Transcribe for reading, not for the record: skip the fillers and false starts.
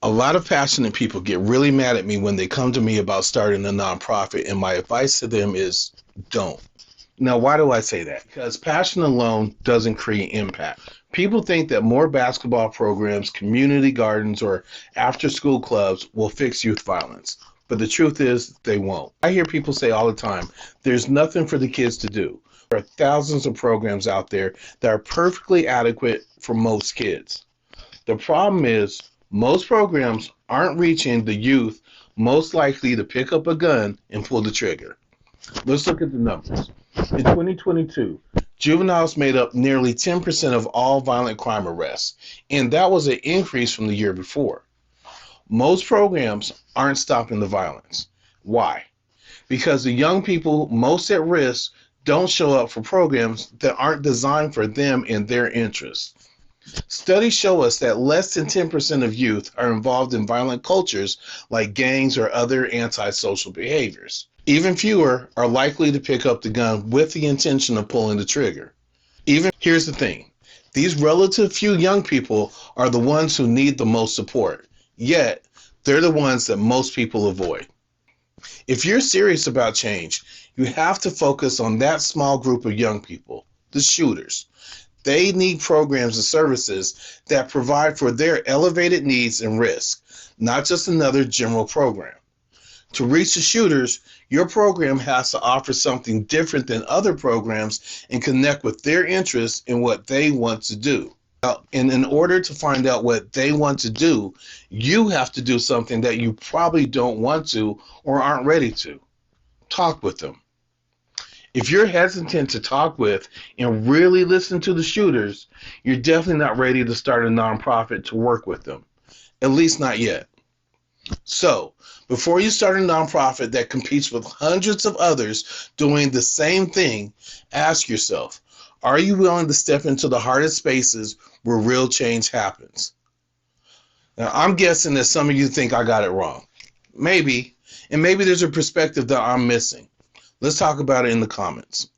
A lot of passionate people get really mad at me when they come to me about starting a nonprofit, and my advice to them is don't. Now, why do I say that? Because passion alone doesn't create impact. People think that more basketball programs, community gardens, or after school clubs will fix youth violence. But the truth is, they won't. I hear people say all the time, there's nothing for the kids to do. There are thousands of programs out there that are perfectly adequate for most kids. The problem is, most programs aren't reaching the youth most likely to pick up a gun and pull the trigger. Let's look at the numbers. In 2022, juveniles made up nearly 10% of all violent crime arrests, and that was an increase from the year before. Most programs aren't stopping the violence. Why? Because the young people most at risk don't show up for programs that aren't designed for them and their interests. Studies show us that less than 10% of youth are involved in violent cultures like gangs or other antisocial behaviors. Even fewer are likely to pick up the gun with the intention of pulling the trigger. Here's the thing. These relative few young people are the ones who need the most support. Yet, they're the ones that most people avoid. If you're serious about change, you have to focus on that small group of young people, the shooters. They need programs and services that provide for their elevated needs and risks, not just another general program. To reach the shooters, your program has to offer something different than other programs and connect with their interests in what they want to do. And in order to find out what they want to do, you have to do something that you probably don't want to or aren't ready to. Talk with them. If you're hesitant to talk with and really listen to the shooters, you're definitely not ready to start a nonprofit to work with them. At least not yet. So, before you start a nonprofit that competes with hundreds of others doing the same thing, ask yourself, are you willing to step into the hardest spaces where real change happens? Now, I'm guessing that some of you think I got it wrong. Maybe, and maybe there's a perspective that I'm missing. Let's talk about it in the comments.